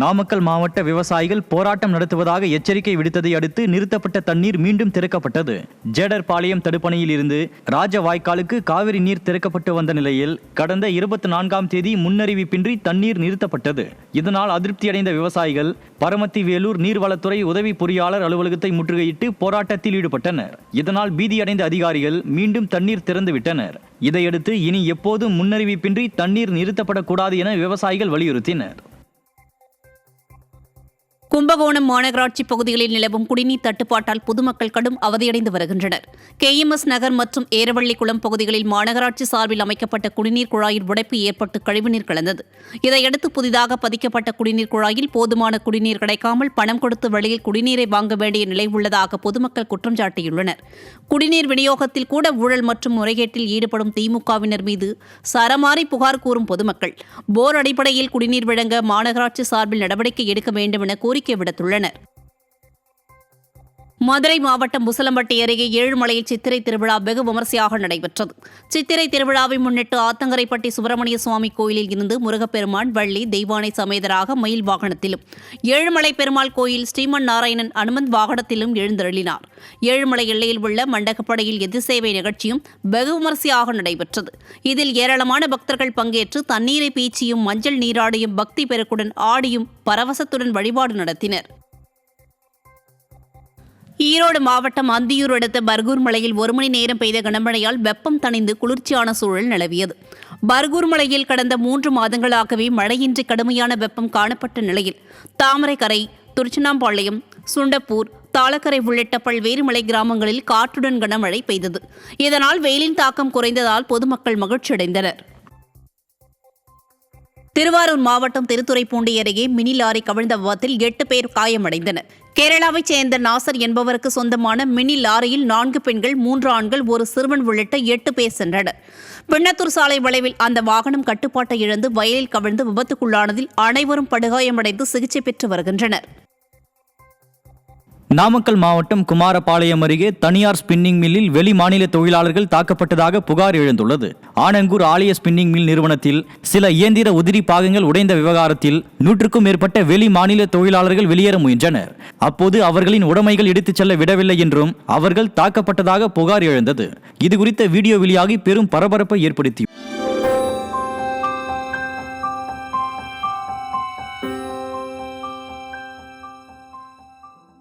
நாமக்கல் மாவட்ட விவசாயிகள் போராட்டம் நடத்துவதாக எச்சரிக்கை விடுத்ததை அடுத்து நிறுத்தப்பட்ட தண்ணீர் மீண்டும் திறக்கப்பட்டது. ஜேடர்பாளையம் தடுப்பணையில் இருந்து ராஜவாய்க்காலுக்கு காவிரி நீர் திறக்கப்பட்டு வந்த நிலையில் கடந்த 24ஆம் தேதி முன்னறிவிப்பின்றி தண்ணீர் நிறுத்தப்பட்டது. இதனால் அதிருப்தியடைந்த விவசாயிகள் பரமத்தி வேலூர் நீர்வளத்துறை உதவி பொறியாளர் அலுவலகத்தை முற்றுகையிட்டு போராட்டத்தில் ஈடுபட்டனர். இதனால் பீதியடைந்த அதிகாரிகள் மீண்டும் தண்ணீர் திறந்துவிட்டனர். இதையடுத்து இனி எப்போதும் முன்னறிவிப்பின்றி தண்ணீர் நிறுத்தப்படக்கூடாது என விவசாயிகள் வலியுறுத்தினர். கும்பகோணம் மாநகராட்சி பகுதிகளில் நிலவும் குடிநீர் தட்டுப்பாட்டால் பொதுமக்கள் கடும் அவதியடைந்து வருகின்றனர். KMS நகர் மற்றும் ஏரவள்ளிக்குளம் பகுதிகளில் மாநகராட்சி சார்பில் அமைக்கப்பட்ட குடிநீர் குழாயில் உடைப்பு ஏற்பட்டு கழிவுநீர் கலந்தது. இதையடுத்து புதிதாக பதிக்கப்பட்ட குடிநீர் குழாயில் போதுமான குடிநீர் கிடைக்காமல் பணம் கொடுத்து வெளியில் குடிநீரை வாங்க வேண்டிய நிலை உள்ளதாக பொதுமக்கள் குற்றம் சாட்டியுள்ளனர். குடிநீர் விநியோகத்தில் கூட ஊழல் மற்றும் முறைகேட்டில் ஈடுபடும் திமுகவினர் மீது சரமாரி புகார் கூறும் பொதுமக்கள் போர் அடிப்படையில் குடிநீர் வழங்க மாநகராட்சி சார்பில் நடவடிக்கை எடுக்க வேண்டும் என கோரிக்கை விடுத்துள்ளனர். மதுரை மாவட்டம் முசலம்பட்டி அருகே ஏழுமலையில் சித்திரை திருவிழா வெகு விமரிசையாக நடைபெற்றது. சித்திரை திருவிழாவை முன்னிட்டு ஆத்தங்கரைப்பட்டி சுப்பிரமணிய சுவாமி கோயிலில் இருந்து முருகப்பெருமான், வள்ளி, தெய்வானை சமேதராக மயில் வாகனத்திலும், ஏழுமலை பெருமாள் கோயில் ஸ்ரீமன் நாராயணன் அனுமந்த் வாகனத்திலும் எழுந்தருளினார். ஏழுமலை எல்லையில் உள்ள மண்டகப்படையில் எதிர்சேவை நிகழ்ச்சியும் வெகு விமரிசையாக நடைபெற்றது. இதில் ஏராளமான பக்தர்கள் பங்கேற்று தண்ணீரை பீச்சியும் மஞ்சள் நீராடியும் பக்தி பெருக்குடன் ஆடியும் பரவசத்துடன் வழிபாடு நடத்தினர். ஈரோடு மாவட்டம் அந்தியூர் அடுத்த பர்கூர் மலையில் 1 மணி நேரம் பெய்த கனமழையால் வெப்பம் தணிந்து குளிர்ச்சியான சூழல் நிலவியது. பர்கூர் மலையில் கடந்த 3 மாதங்களாகவே மழையின்றி கடுமையான வெப்பம் காணப்பட்ட நிலையில் தாமரைக்கரை, திருச்சினாம்பாளையம், சுண்டப்பூர், தாளக்கரை உள்ளிட்ட பல்வேறு மலை கிராமங்களில் காற்றுடன் கனமழை பெய்தது. இதனால் வெயிலின் தாக்கம் குறைந்ததால் பொதுமக்கள் மகிழ்ச்சியடைந்தனர். திருவாரூர் மாவட்டம் திருத்துறைப்பூண்டி அருகே மினி லாரி கவிழ்ந்த விபத்தில் 8 பேர் காயமடைந்தனர். கேரளாவைச் சேர்ந்த நாசர் என்பவருக்கு சொந்தமான மினி லாரியில் 4 பெண்கள், 3 ஆண்கள், 1 சிறுவன் உள்ளிட்ட 8 பேர் சென்றனர். பின்னத்தூர் சாலை வளைவில் அந்த வாகனம் கட்டுப்பாட்டை இழந்து வயலில் கவிழ்ந்து விபத்துக்குள்ளானதில் அனைவரும் படுகாயமடைந்து சிகிச்சை பெற்று வருகின்றனர். நாமக்கல் மாவட்டம் குமாரபாளையம் அருகே தனியார் ஸ்பின்னிங் மில்லில் வெளி மாநில தொழிலாளர்கள் தாக்கப்பட்டதாக புகார் எழுந்துள்ளது. ஆனங்கூர் ஆலய ஸ்பின்னிங் மில் நிறுவனத்தில் சில இயந்திர உதிரி பாகங்கள் உடைந்த விவகாரத்தில் 100க்கும் மேற்பட்ட வெளி மாநில தொழிலாளர்கள் வெளியேற முயன்றனர். அப்போது அவர்களின் உடைமைகள் எடுத்துச் செல்ல விடவில்லை என்றும் அவர்கள் தாக்கப்பட்டதாக புகார் எழுந்தது. இதுகுறித்த வீடியோ வெளியாகி பெரும் பரபரப்பை ஏற்படுத்தி